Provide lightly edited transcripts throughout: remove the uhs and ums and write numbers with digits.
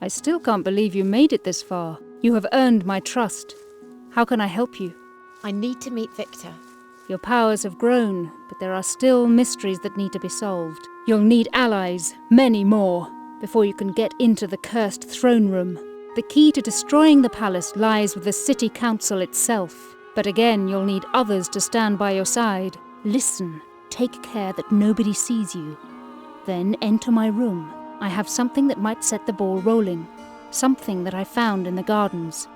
I still can't believe you made it this far. You have earned my trust. How can I help you? I need to meet Victor. Your powers have grown, but there are still mysteries that need to be solved. You'll need allies, many more, before you can get into the cursed throne room. The key to destroying the palace lies with the city council itself. But again, you'll need others to stand by your side. Listen, take care that nobody sees you. Then enter my room. I have something that might set the ball rolling. Something that I found in the gardens.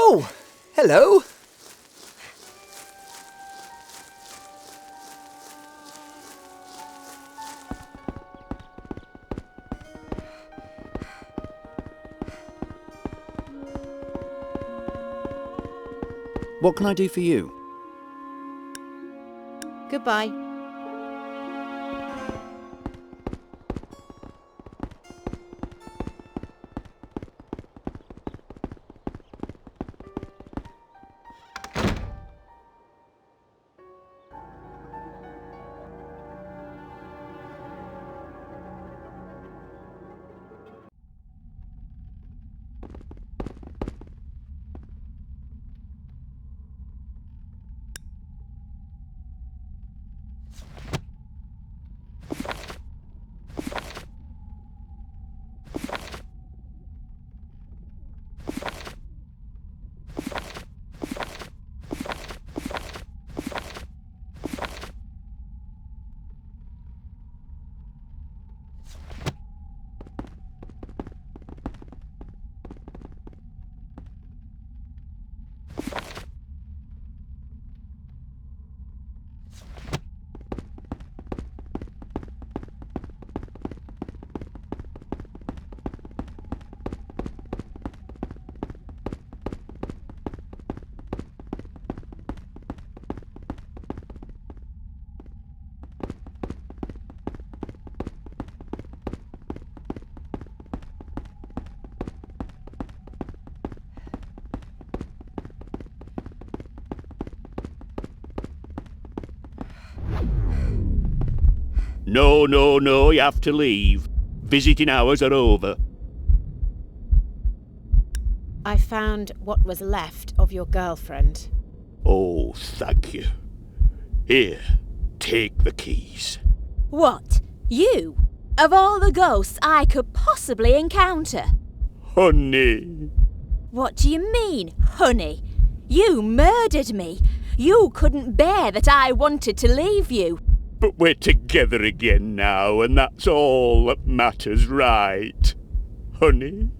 Oh, hello. What can I do for you? Goodbye. No, you have to leave. Visiting hours are over. I found what was left of your girlfriend. Oh, thank you. Here, take the keys. What? You? Of all the ghosts I could possibly encounter? Honey. What do you mean, honey? You murdered me. You couldn't bear that I wanted to leave you. But we're together again now, and that's all that matters, right? Honey?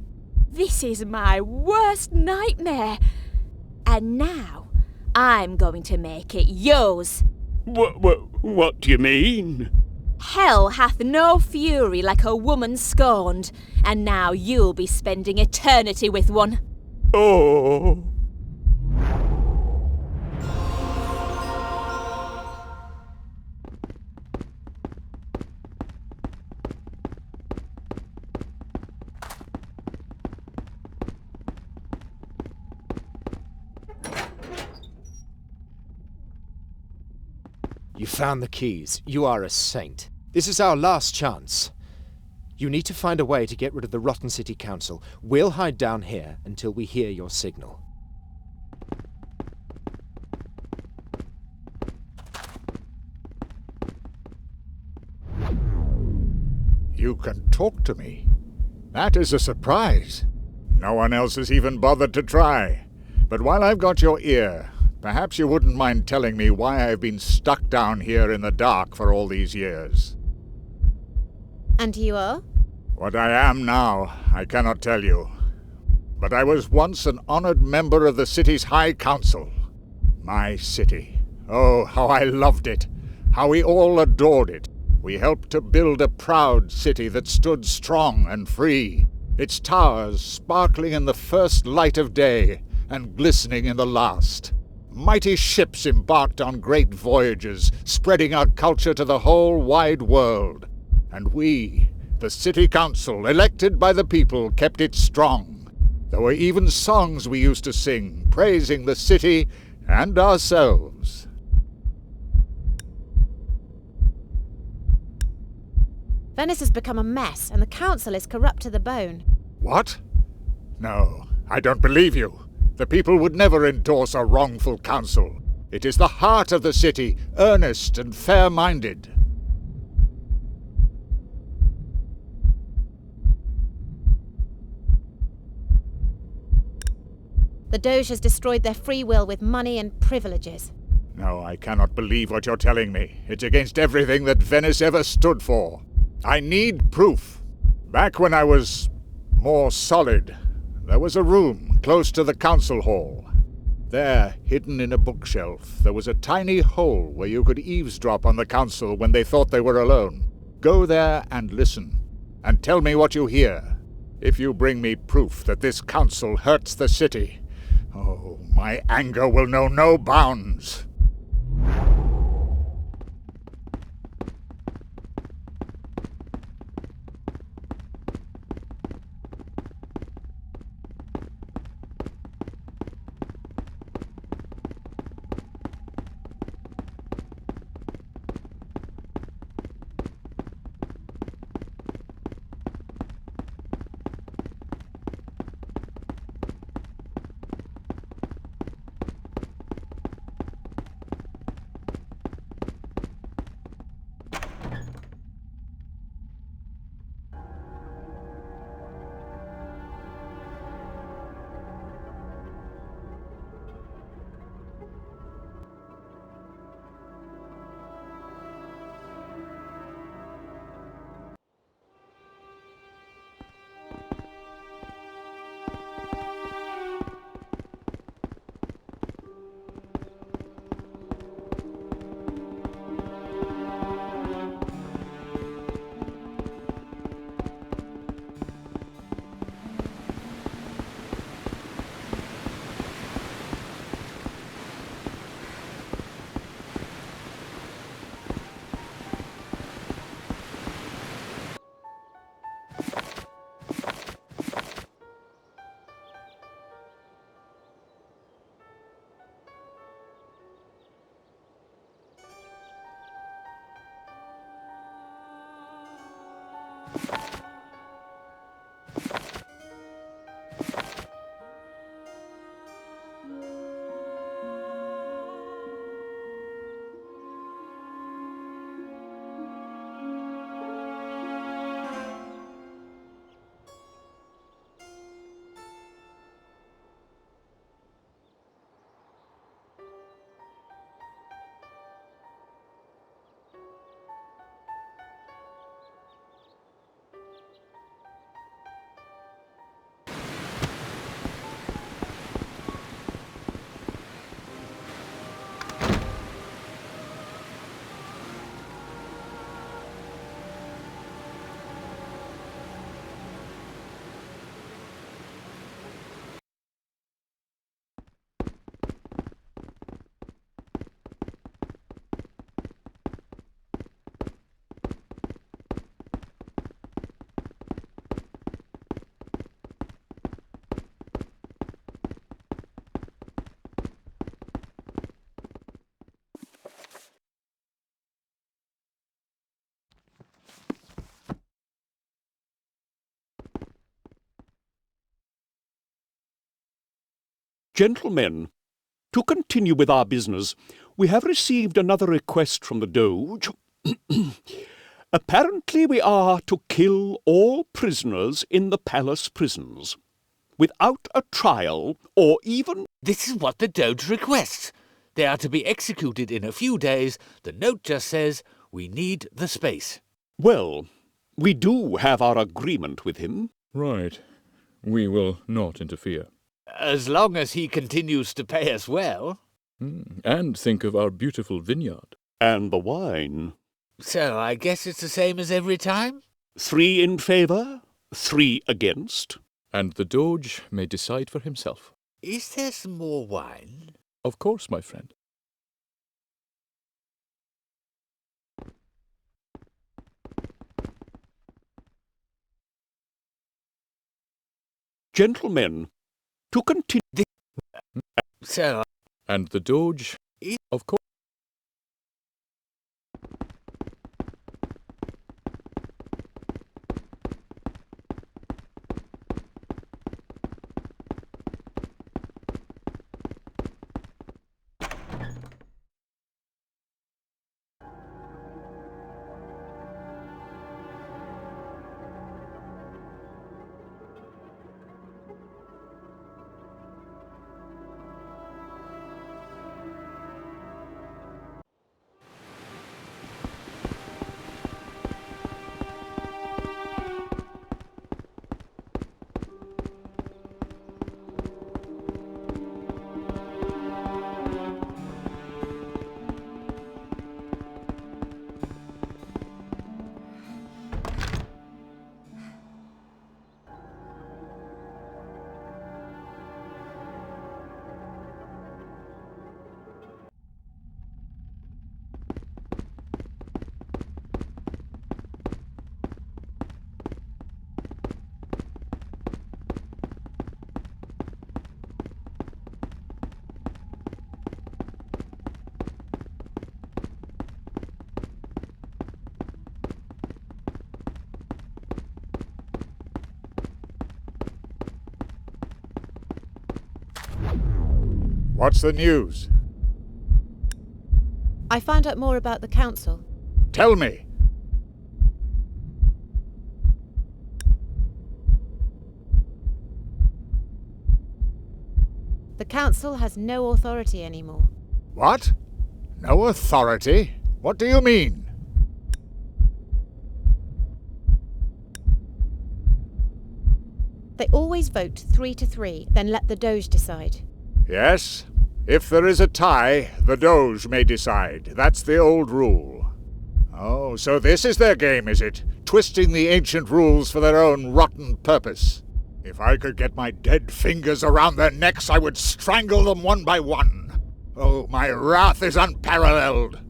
This is my worst nightmare. And now, I'm going to make it yours. What do you mean? Hell hath no fury like a woman scorned, and now you'll be spending eternity with one. Oh. You found the keys. You are a saint. This is our last chance. You need to find a way to get rid of the rotten city council. We'll hide down here until we hear your signal. You can talk to me. That is a surprise. No one else has even bothered to try. But while I've got your ear, perhaps you wouldn't mind telling me why I've been stuck down here in the dark for all these years. And you are? What I am now, I cannot tell you. But I was once an honored member of the city's High Council. My city. Oh, how I loved it. How we all adored it. We helped to build a proud city that stood strong and free, its towers sparkling in the first light of day and glistening in the last. Mighty ships embarked on great voyages, spreading our culture to the whole wide world. And we, the city council, elected by the people, kept it strong. There were even songs we used to sing, praising the city and ourselves. Venice has become a mess, and the council is corrupt to the bone. What? No, I don't believe you. The people would never endorse a wrongful council. It is the heart of the city, earnest and fair-minded. The Doge has destroyed their free will with money and privileges. No, I cannot believe what you're telling me. It's against everything that Venice ever stood for. I need proof. Back when I was more solid, there was a room close to the council hall. There, hidden in a bookshelf, there was a tiny hole where you could eavesdrop on the council when they thought they were alone. Go there and listen, and tell me what you hear. If you bring me proof that this council hurts the city, oh, my anger will know no bounds. Gentlemen, to continue with our business, we have received another request from the Doge. Apparently we are to kill all prisoners in the palace prisons, without a trial or even... This is what the Doge requests. They are to be executed in a few days. The note just says, we need the space. Well, we do have our agreement with him. Right. We will not interfere. As long as he continues to pay us well. And think of our beautiful vineyard. And the wine. So I guess it's the same as every time? 3 in favour, 3 against. And the Doge may decide for himself. Is there some more wine? Of course, my friend. Gentlemen, to continue... So... And the Doge, of course... What's the news? I found out more about the council. Tell me. The council has no authority anymore. What? No authority? What do you mean? They always vote 3 to 3, then let the Doge decide. Yes. If there is a tie, the Doge may decide. That's the old rule. Oh, so this is their game, is it? Twisting the ancient rules for their own rotten purpose. If I could get my dead fingers around their necks, I would strangle them one by one. Oh, my wrath is unparalleled.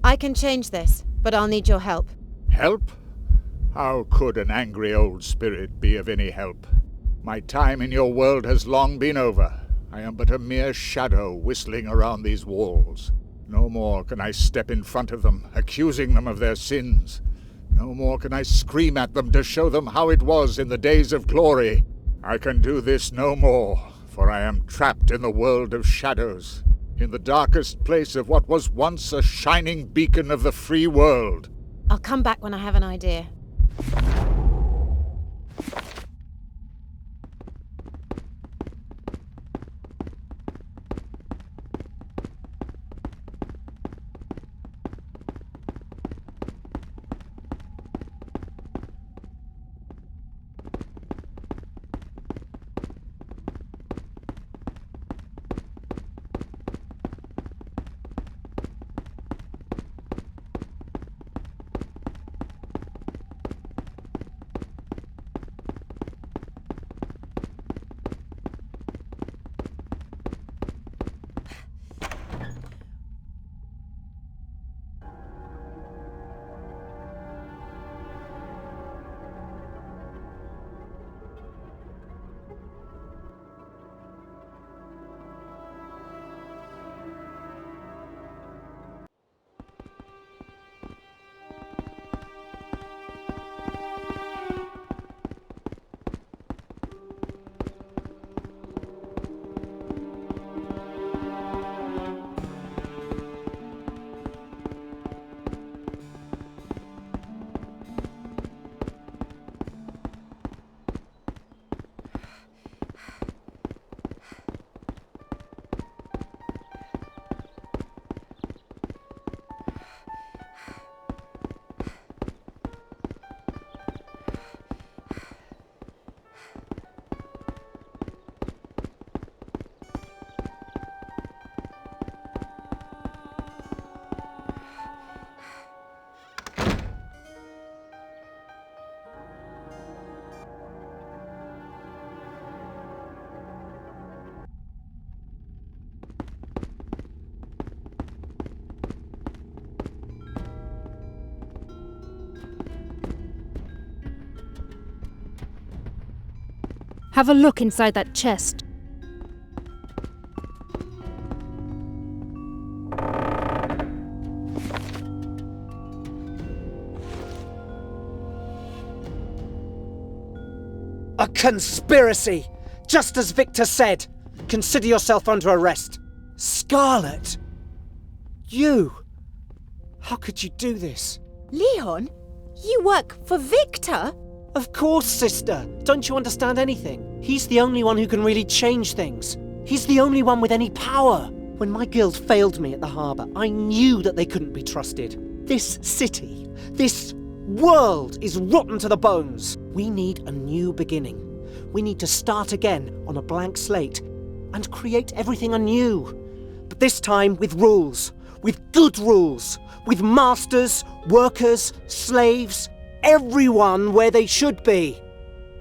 I can change this, but I'll need your help. Help? How could an angry old spirit be of any help? My time in your world has long been over. I am but a mere shadow whistling around these walls. No more can I step in front of them, accusing them of their sins. No more can I scream at them to show them how it was in the days of glory. I can do this no more, for I am trapped in the world of shadows, in the darkest place of what was once a shining beacon of the free world. I'll come back when I have an idea. Have a look inside that chest. A conspiracy! Just as Victor said. Consider yourself under arrest. Scarlet! You! How could you do this? Leon, you work for Victor? Of course, sister. Don't you understand anything? He's the only one who can really change things. He's the only one with any power. When my guild failed me at the harbour, I knew that they couldn't be trusted. This city, this world is rotten to the bones. We need a new beginning. We need to start again on a blank slate and create everything anew. But this time with rules, with good rules, with masters, workers, slaves, everyone where they should be.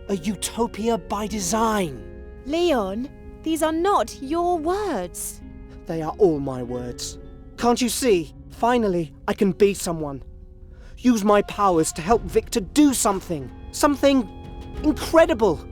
A utopia by design. Leon, these are not your words. They are all my words. Can't you see? Finally, I can be someone. Use my powers to help Victor do something. Something incredible.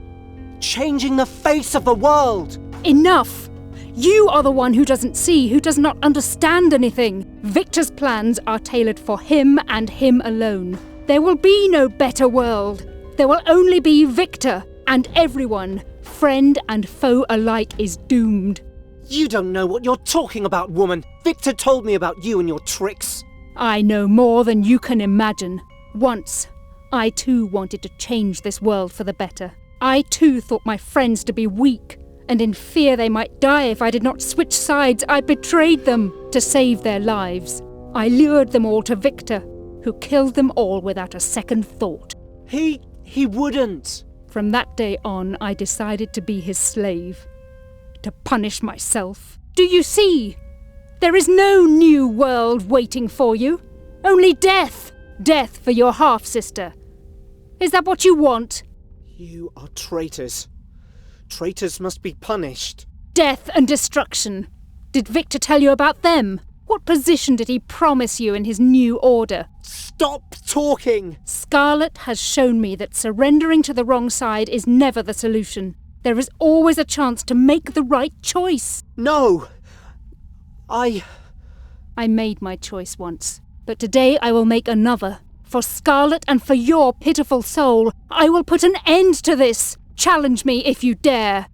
Changing the face of the world. Enough! You are the one who doesn't see, who does not understand anything. Victor's plans are tailored for him and him alone. There will be no better world. There will only be Victor, and everyone, friend and foe alike, is doomed. You don't know what you're talking about, woman. Victor told me about you and your tricks. I know more than you can imagine. Once, I too wanted to change this world for the better. I too thought my friends to be weak, and in fear they might die if I did not switch sides, I betrayed them to save their lives. I lured them all to Victor, who killed them all without a second thought. He wouldn't. From that day on, I decided to be his slave, to punish myself. Do you see? There is no new world waiting for you. Only death. Death for your half-sister. Is that what you want? You are traitors. Traitors must be punished. Death and destruction. Did Victor tell you about them? What position did he promise you in his new order? Stop talking! Scarlet has shown me that surrendering to the wrong side is never the solution. There is always a chance to make the right choice. No! I made my choice once, but today I will make another. For Scarlet and for your pitiful soul, I will put an end to this. Challenge me if you dare.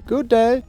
Good day.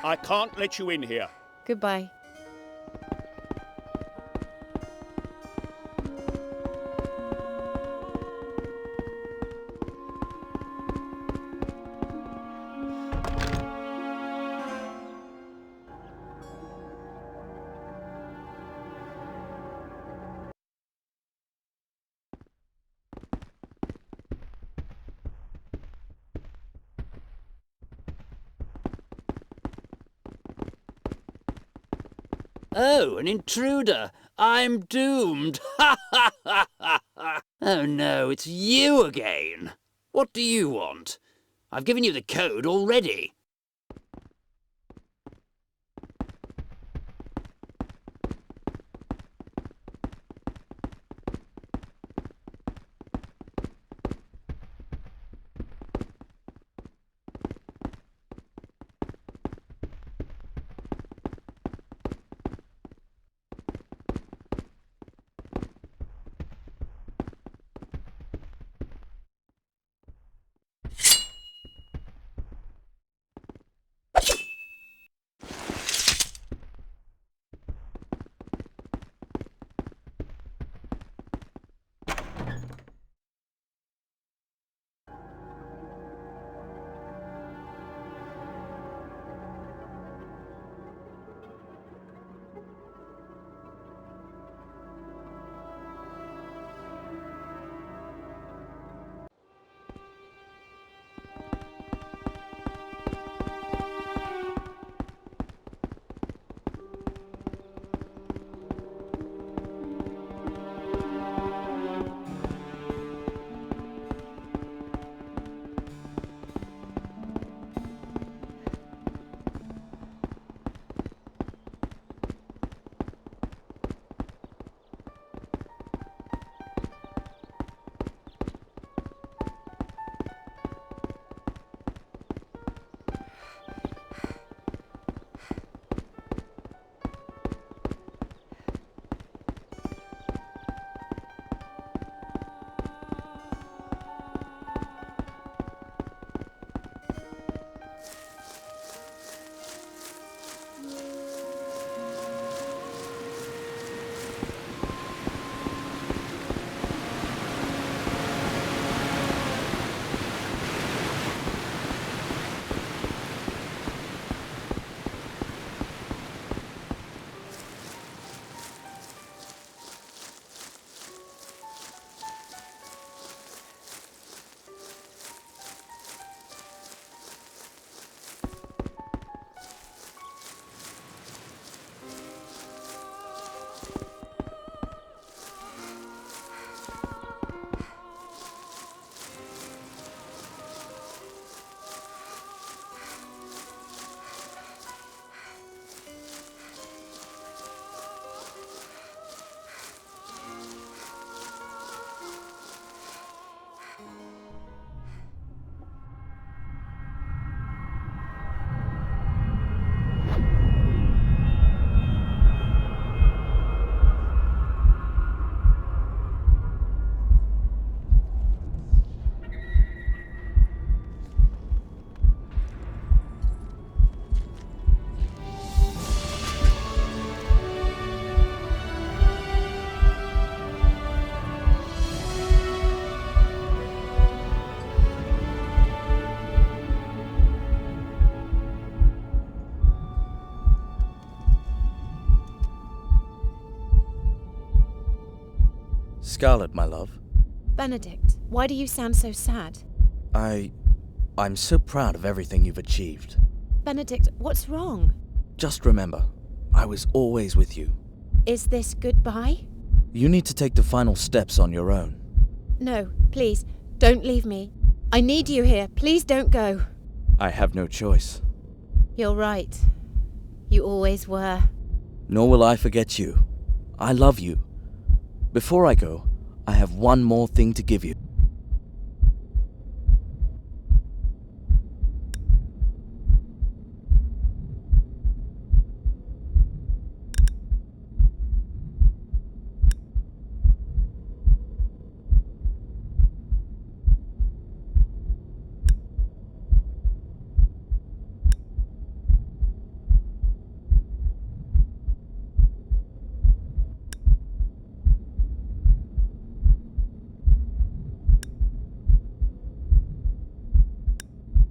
I can't let you in here. Goodbye. Oh, an intruder! I'm doomed! Ha ha ha ha ha! Oh no, it's you again! What do you want? I've given you the code already. Scarlet, my love. Benedict, why do you sound so sad? I'm so proud of everything you've achieved. Benedict, what's wrong? Just remember, I was always with you. Is this goodbye? You need to take the final steps on your own. No, please, don't leave me. I need you here. Please don't go. I have no choice. You're right. You always were. Nor will I forget you. I love you. Before I go, I have one more thing to give you.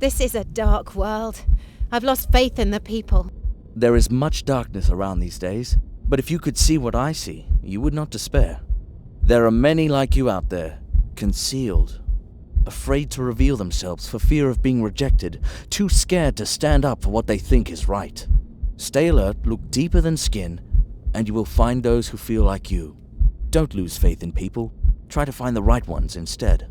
This is a dark world. I've lost faith in the people. There is much darkness around these days, but if you could see what I see, you would not despair. There are many like you out there, concealed, afraid to reveal themselves for fear of being rejected, too scared to stand up for what they think is right. Stay alert, look deeper than skin, and you will find those who feel like you. Don't lose faith in people. Try to find the right ones instead.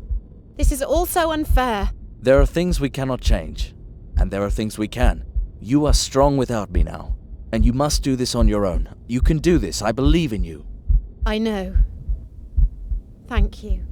This is all so unfair. There are things we cannot change, and there are things we can. You are strong without me now, and you must do this on your own. You can do this. I believe in you. I know. Thank you.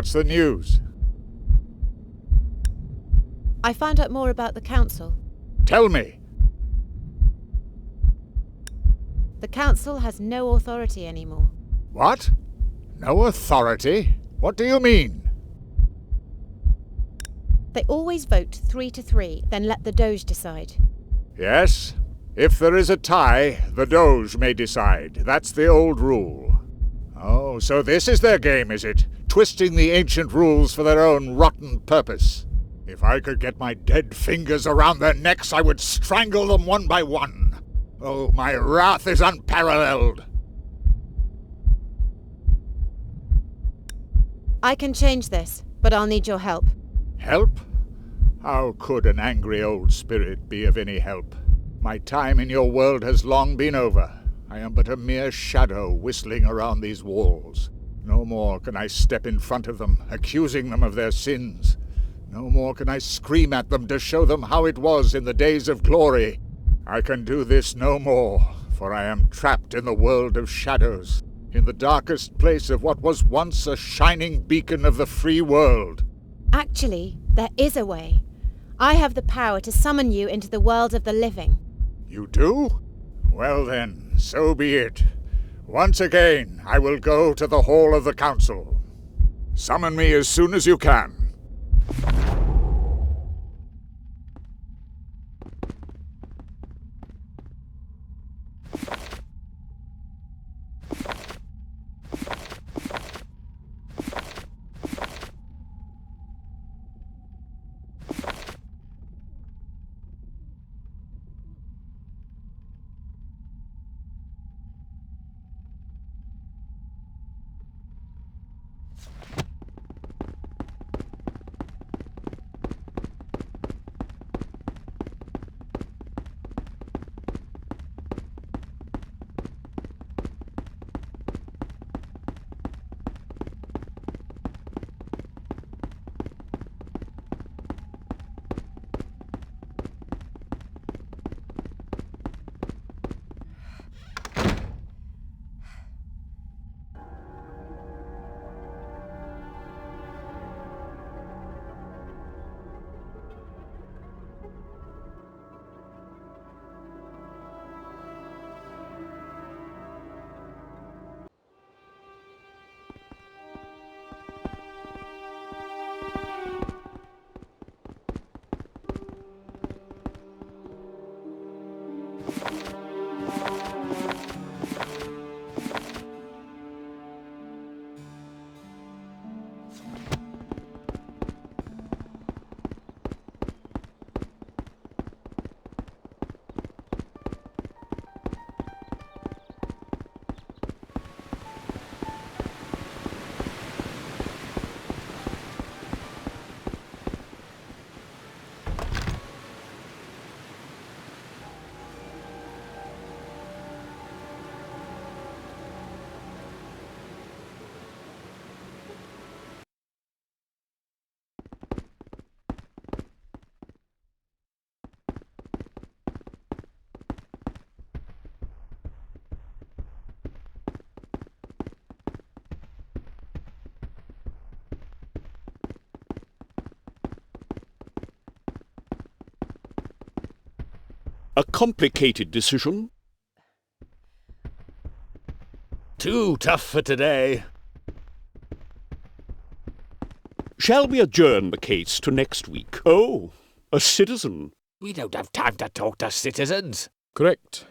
What's the news? I found out more about the council. Tell me. The council has no authority anymore. What? No authority? What do you mean? They always vote 3 to 3, then let the Doge decide. Yes. If there is a tie, the Doge may decide. That's the old rule. Oh, so this is their game, is it? Twisting the ancient rules for their own rotten purpose. If I could get my dead fingers around their necks, I would strangle them one by one. Oh, my wrath is unparalleled. I can change this, but I'll need your help. Help? How could an angry old spirit be of any help? My time in your world has long been over. I am but a mere shadow whistling around these walls. No more can I step in front of them, accusing them of their sins. No more can I scream at them to show them how it was in the days of glory. I can do this no more, for I am trapped in the world of shadows, in the darkest place of what was once a shining beacon of the free world. Actually, there is a way. I have the power to summon you into the world of the living. You do? Well then, so be it. Once again, I will go to the hall of the council. Summon me as soon as you can. A complicated decision. Too tough for today. Shall we adjourn the case to next week? Oh, a citizen. We don't have time to talk to citizens. Correct.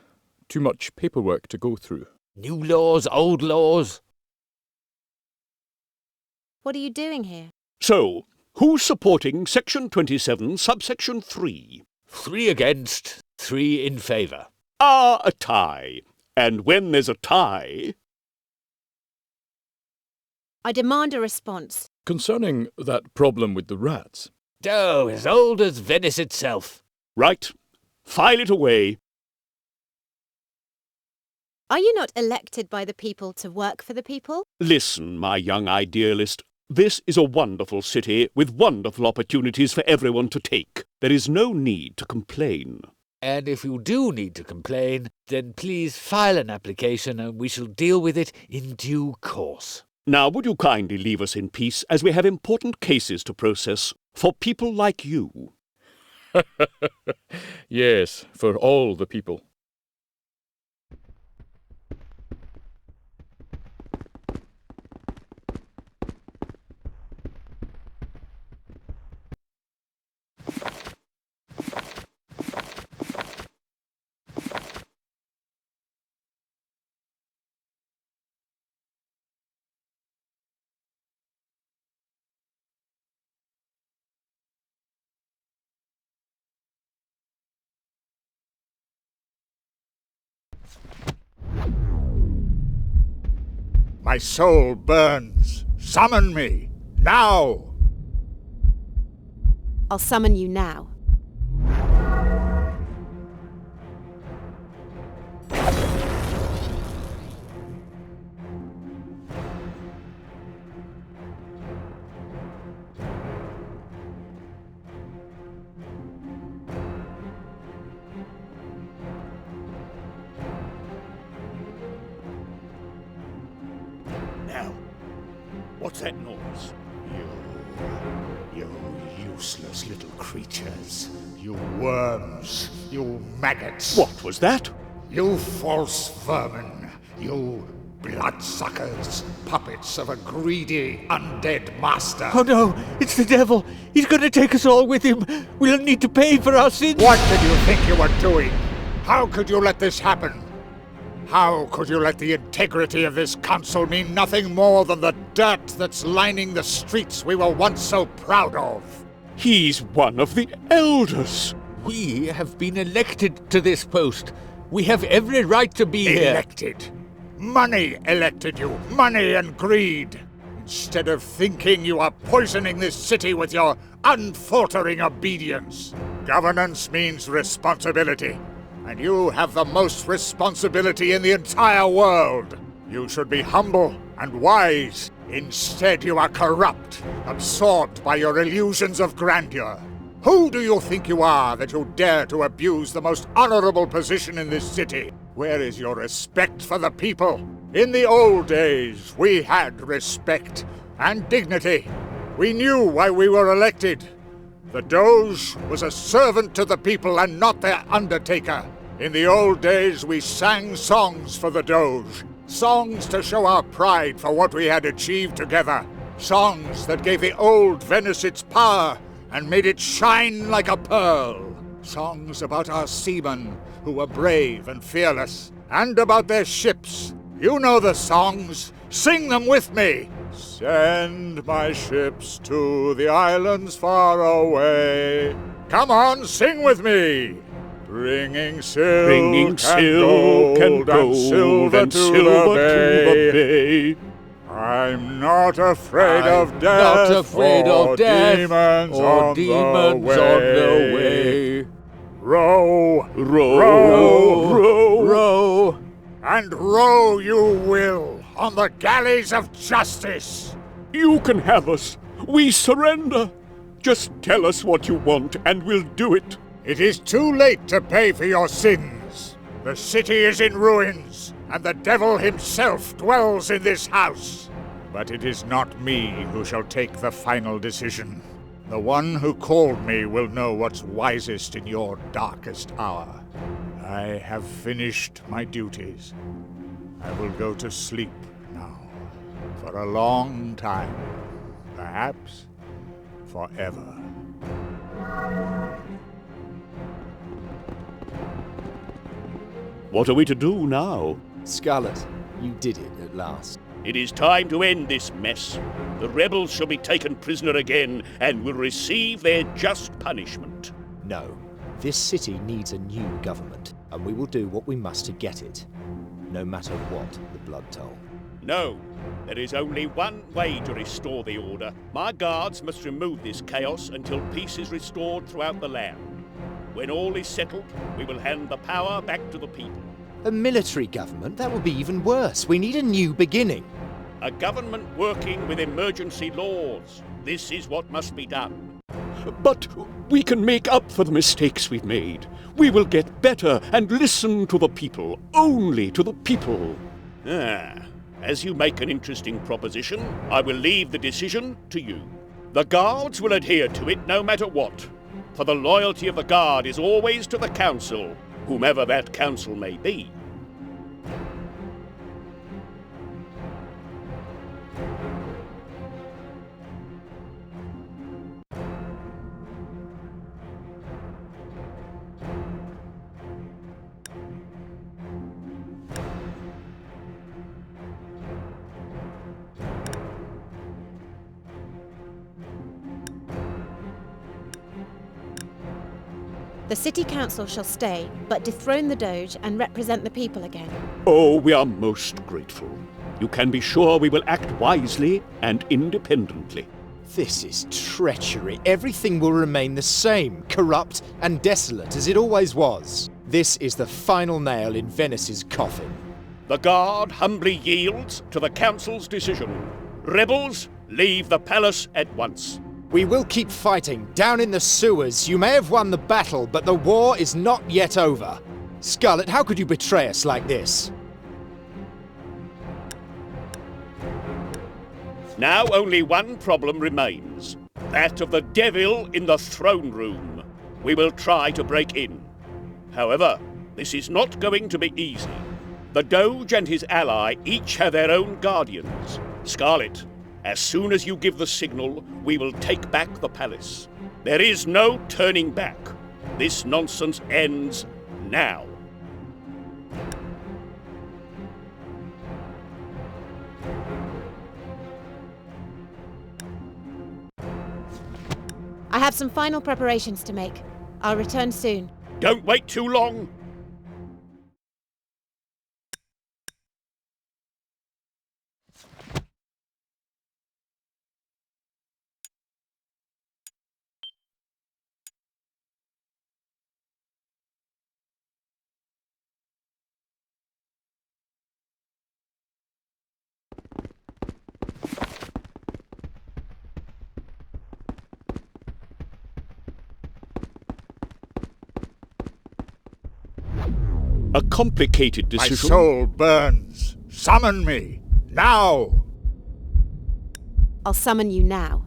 Too much paperwork to go through. New laws, old laws. What are you doing here? So, who's supporting Section 27, subsection 3? 3 against, 3 in favour. Ah, a tie. And when there's a tie... I demand a response. Concerning that problem with the rats. Oh, as old as Venice itself. Right. File it away. Are you not elected by the people to work for the people? Listen, my young idealist. This is a wonderful city with wonderful opportunities for everyone to take. There is no need to complain. And if you do need to complain, then please file an application and we shall deal with it in due course. Now, would you kindly leave us in peace, as we have important cases to process for people like you? Yes, for all the people. My soul burns. Summon me, now! I'll summon you now. Now, what's that noise? You useless little creatures. You worms. You maggots. What was that? You false vermin. You bloodsuckers. Puppets of a greedy, undead master. Oh no, it's the devil. He's going to take us all with him. We'll need to pay for our sins. What did you think you were doing? How could you let this happen? How could you let the integrity of this council mean nothing more than the dirt that's lining the streets we were once so proud of? He's one of the elders. We have been elected to this post. We have every right to be here. Elected? Money elected you. Money and greed. Instead of thinking you are poisoning this city with your unfaltering obedience. Governance means responsibility. And you have the most responsibility in the entire world. You should be humble and wise. Instead, you are corrupt, absorbed by your illusions of grandeur. Who do you think you are that you dare to abuse the most honorable position in this city? Where is your respect for the people? In the old days, we had respect and dignity. We knew why we were elected. The Doge was a servant to the people and not their undertaker. In the old days, we sang songs for the Doge. Songs to show our pride for what we had achieved together. Songs that gave the old Venice its power and made it shine like a pearl. Songs about our seamen, who were brave and fearless. And about their ships. You know the songs. Sing them with me. Send my ships to the islands far away. Come on, sing with me. Bringing silk and gold and silver to the bay. I'm not afraid of death or demons on the way. Row, row, row, row, row. And row you will on the galleys of justice. You can have us. We surrender. Just tell us what you want and we'll do it. It is too late to pay for your sins. The city is in ruins, and the devil himself dwells in this house. But it is not me who shall take the final decision. The one who called me will know what's wisest in your darkest hour. I have finished my duties. I will go to sleep now. For a long time. Perhaps forever. What are we to do now? Scarlet, you did it at last. It is time to end this mess. The rebels shall be taken prisoner again and will receive their just punishment. No, this city needs a new government, and we will do what we must to get it, no matter what the blood toll. No, there is only one way to restore the order. My guards must remove this chaos until peace is restored throughout the land. When all is settled, we will hand the power back to the people. A military government? That would be even worse. We need a new beginning. A government working with emergency laws. This is what must be done. But we can make up for the mistakes we've made. We will get better and listen to the people. Only to the people. As you make an interesting proposition, I will leave the decision to you. The guards will adhere to it no matter what, for the loyalty of the guard is always to the council, whomever that council may be. The city council shall stay, but dethrone the Doge and represent the people again. Oh, we are most grateful. You can be sure we will act wisely and independently. This is treachery. Everything will remain the same, corrupt and desolate as it always was. This is the final nail in Venice's coffin. The guard humbly yields to the council's decision. Rebels, leave the palace at once. We will keep fighting. Down in the sewers, you may have won the battle, but the war is not yet over. Scarlet, how could you betray us like this? Now only one problem remains. That of the devil in the throne room. We will try to break in. However, this is not going to be easy. The Doge and his ally each have their own guardians. Scarlet, as soon as you give the signal, we will take back the palace. There is no turning back. This nonsense ends now. I have some final preparations to make. I'll return soon. Don't wait too long. A complicated decision. My soul burns. Summon me, now! I'll summon you now.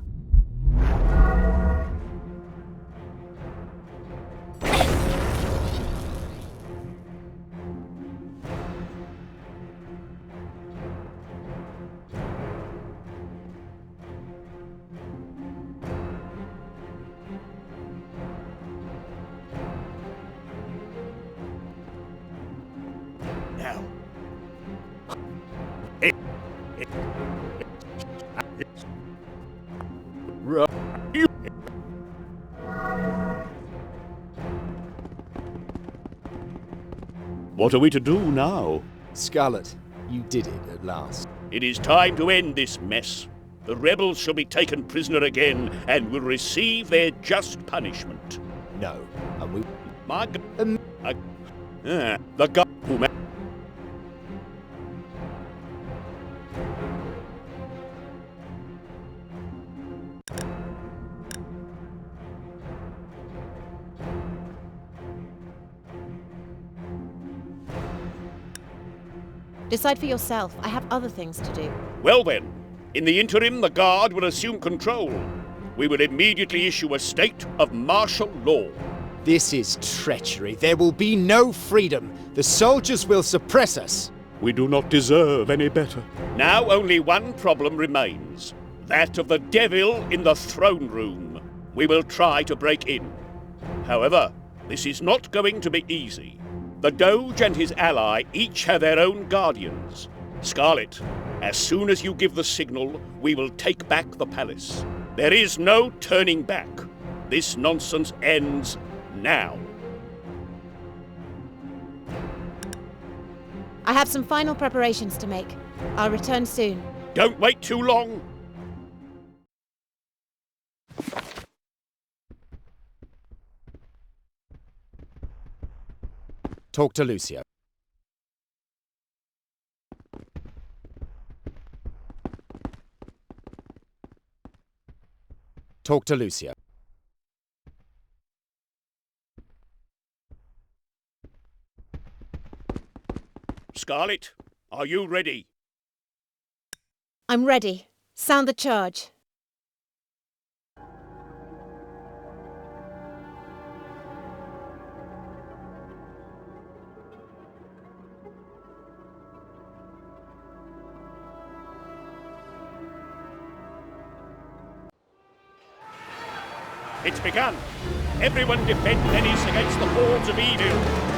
Now. What are we to do now? Scarlet, you did it at last. It is time to end this mess. The rebels shall be taken prisoner again and will receive their just punishment. No, and we... My God. The God who... Decide for yourself. I have other things to do. Well then, in the interim, the Guard will assume control. We will immediately issue a state of martial law. This is treachery. There will be no freedom. The soldiers will suppress us. We do not deserve any better. Now only one problem remains. That of the devil in the throne room. We will try to break in. However, this is not going to be easy. The Doge and his ally each have their own guardians. Scarlet, as soon as you give the signal, we will take back the palace. There is no turning back. This nonsense ends now. I have some final preparations to make. I'll return soon. Don't wait too long. Talk to Lucio. Talk to Lucio. Scarlet, are you ready? I'm ready. Sound the charge. It's begun. Everyone defend Venice against the hordes of evil.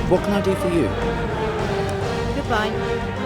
What can I do for you? Goodbye.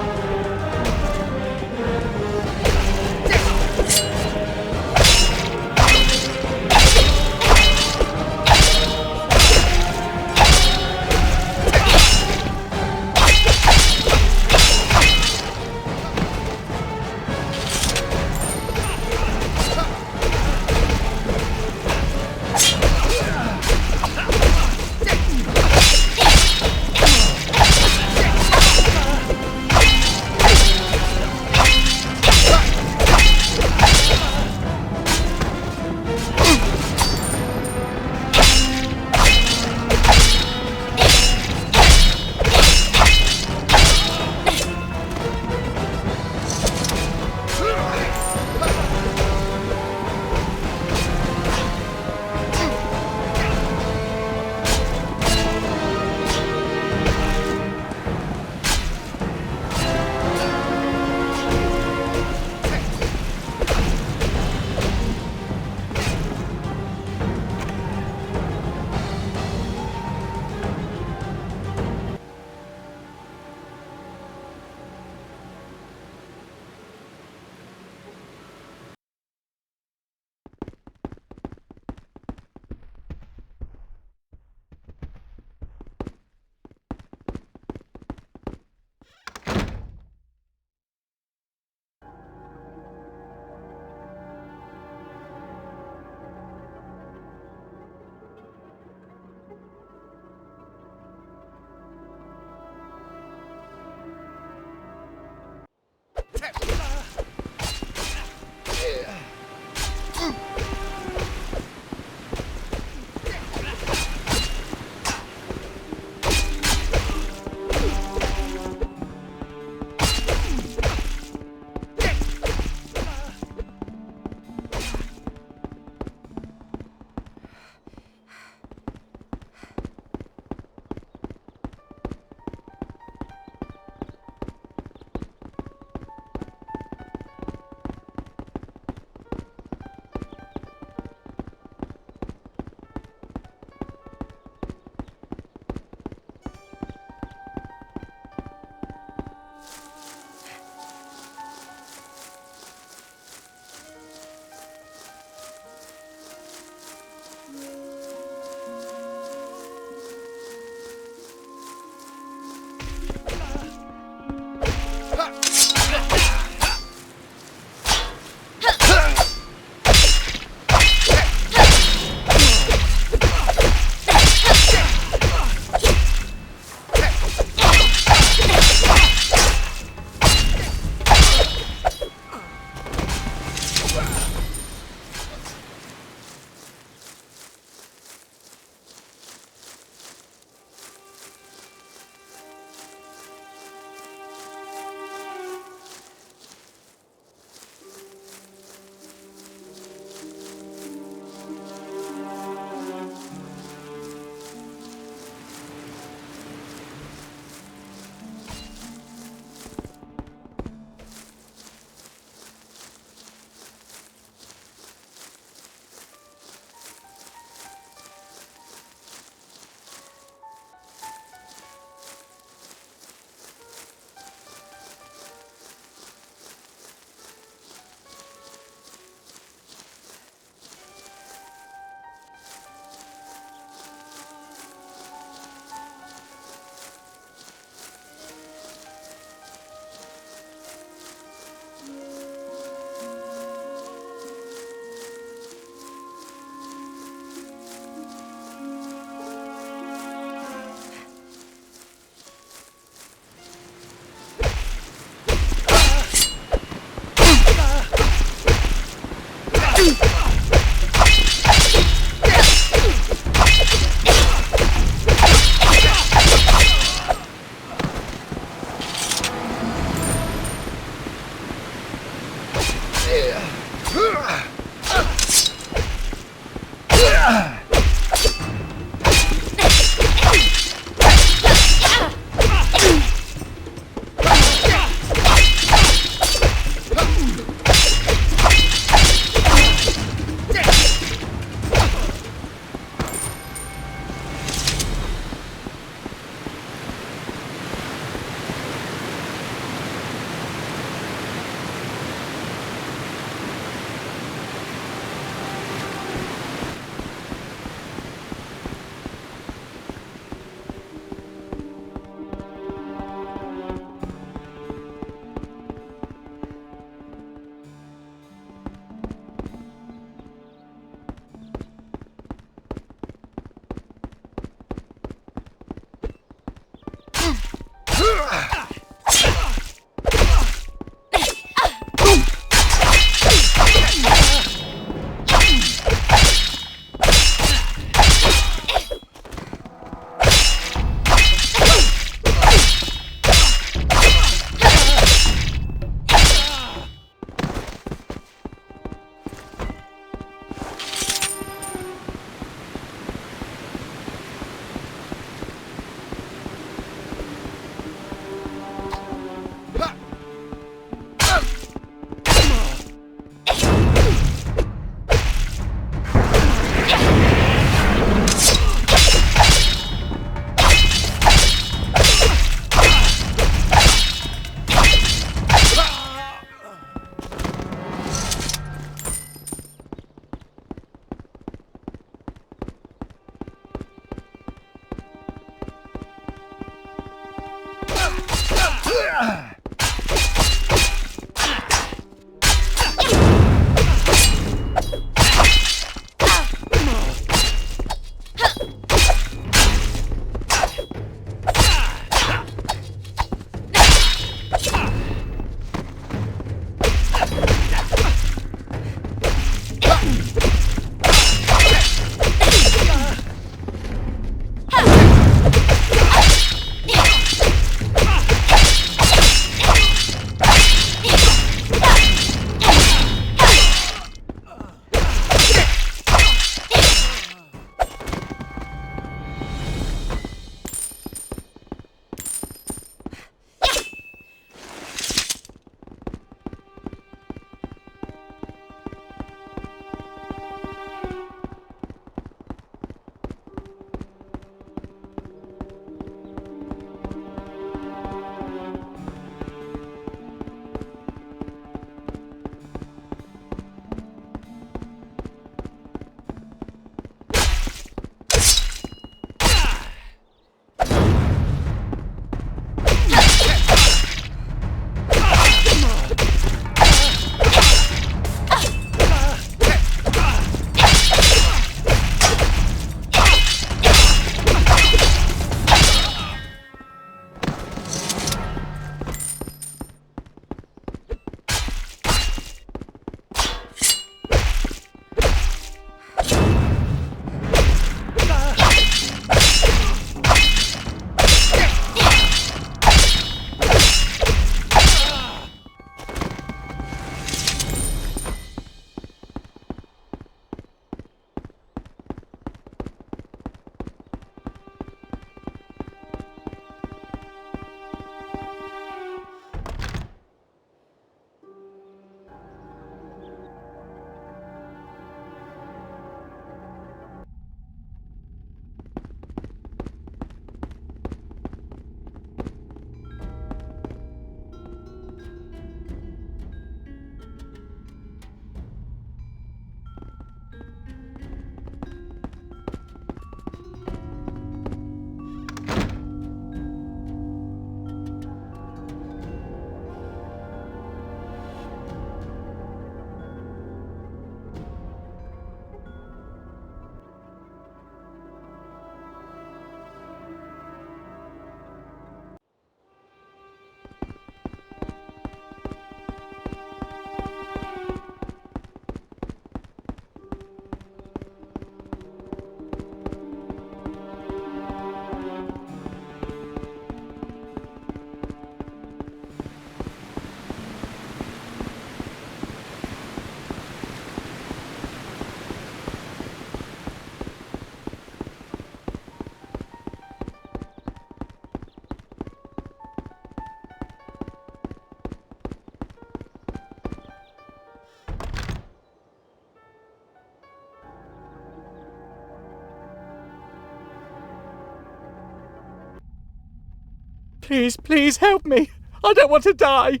Please, please help me. I don't want to die.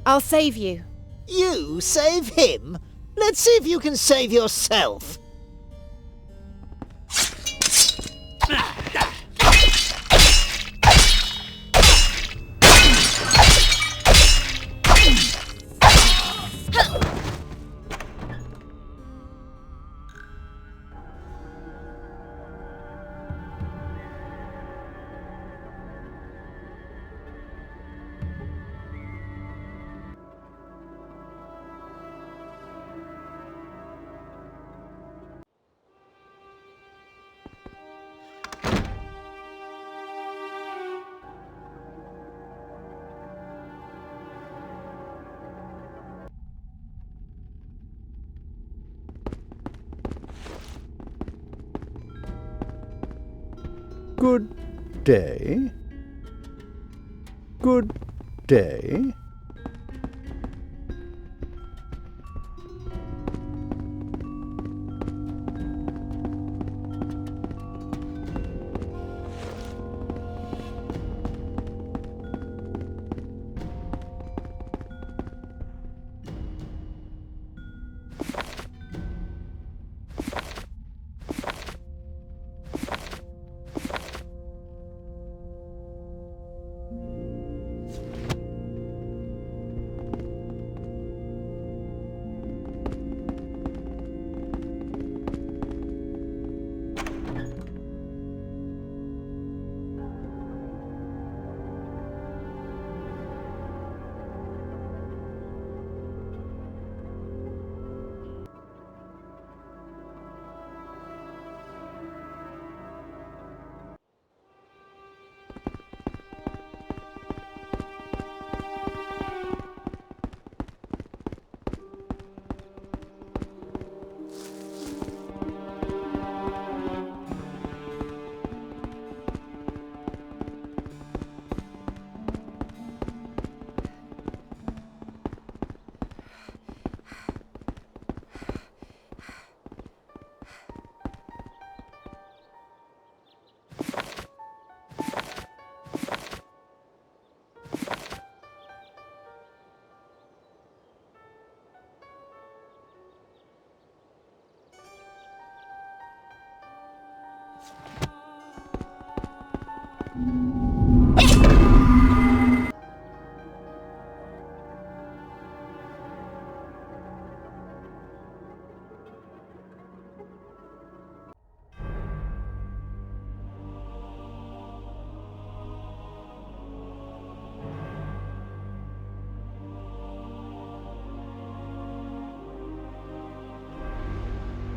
I'll save you. You save him? Let's see if you can save yourself. Good day. Good day.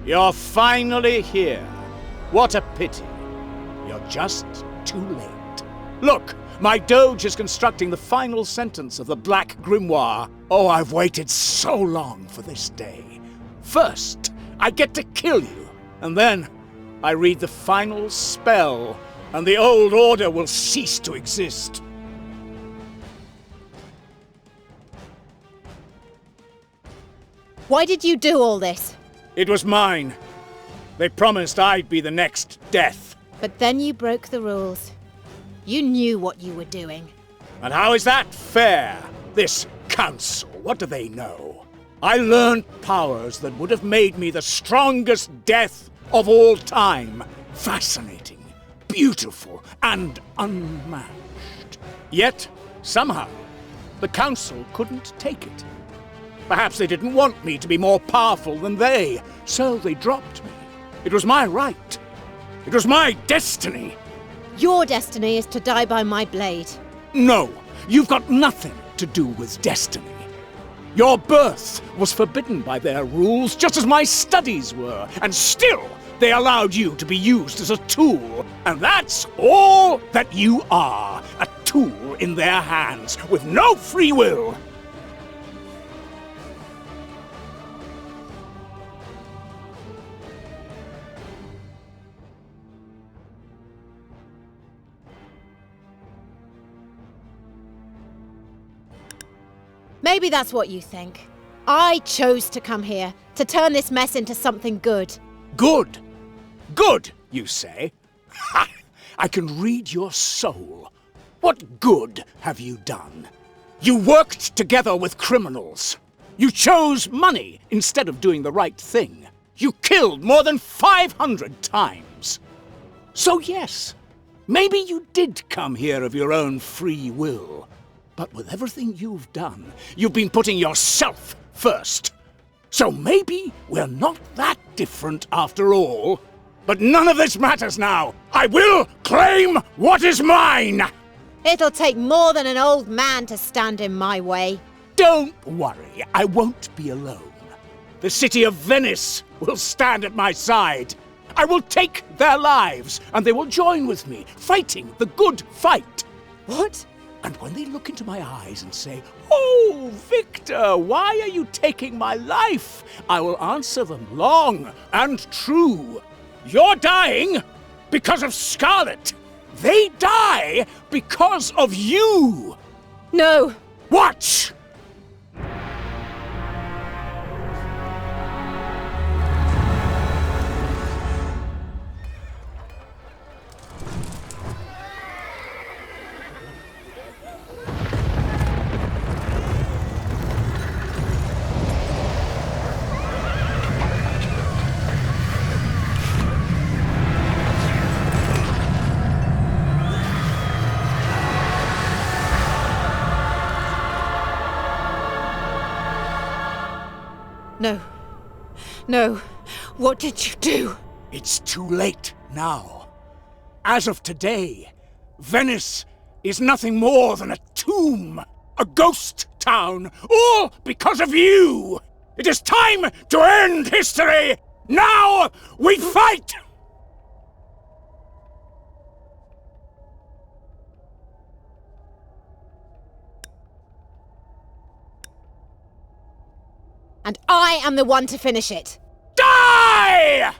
You're finally here. What a pity. You're just too late. Look, my doge is constructing the final sentence of the Black Grimoire. Oh, I've waited so long for this day. First, I get to kill you, and then I read the final spell, and the old order will cease to exist. Why did you do all this? It was mine. They promised I'd be the next death. But then you broke the rules. You knew what you were doing. And how is that fair? This council, what do they know? I learned powers that would have made me the strongest death of all time. Fascinating, beautiful, and unmatched. Yet, somehow, the council couldn't take it. Perhaps they didn't want me to be more powerful than they, so they dropped me. It was my right. It was my destiny. Your destiny is to die by my blade. No, you've got nothing to do with destiny. Your birth was forbidden by their rules, just as my studies were, and still they allowed you to be used as a tool. And that's all that you are, a tool in their hands, with no free will. Maybe that's what you think. I chose to come here, to turn this mess into something good. Good? Good, you say? Ha! I can read your soul. What good have you done? You worked together with criminals. You chose money instead of doing the right thing. You killed more than 500 times. So yes, maybe you did come here of your own free will. But with everything you've done, you've been putting yourself first. So maybe we're not that different after all. But none of this matters now. I will claim what is mine! It'll take more than an old man to stand in my way. Don't worry, I won't be alone. The city of Venice will stand at my side. I will take their lives, and they will join with me, fighting the good fight. What? And when they look into my eyes and say, "Oh, Victor, why are you taking my life?" I will answer them long and true. You're dying because of Scarlet. They die because of you. No. Watch! No. No. What did you do? It's too late now. As of today, Venice is nothing more than a tomb, a ghost town, all because of you! It is time to end history! Now we fight! And I am the one to finish it. Die!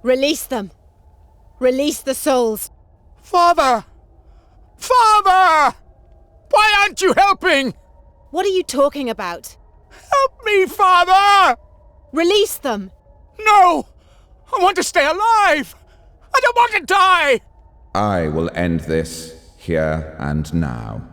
Release them! Release the souls! Father! Father! Why aren't you helping? What are you talking about? Help me, Father! Release them! No! I want to stay alive! I don't want to die! I will end this here and now.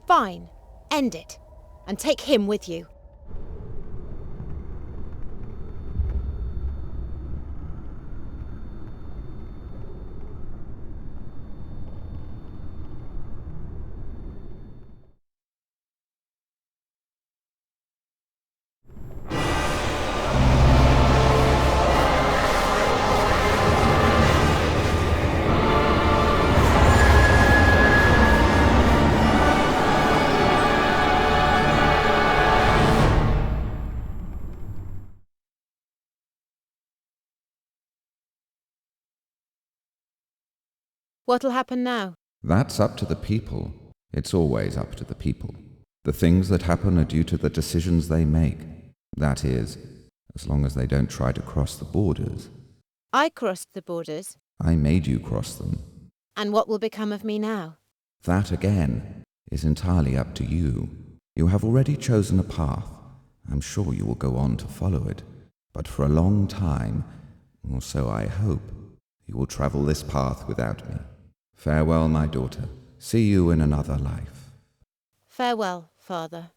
Fine. End it. And take him with you. What'll happen now? That's up to the people. It's always up to the people. The things that happen are due to the decisions they make. That is, as long as they don't try to cross the borders. I crossed the borders. I made you cross them. And what will become of me now? That, again, is entirely up to you. You have already chosen a path. I'm sure you will go on to follow it. But for a long time, or so I hope, you will travel this path without me. Farewell, my daughter. See you in another life. Farewell, Father.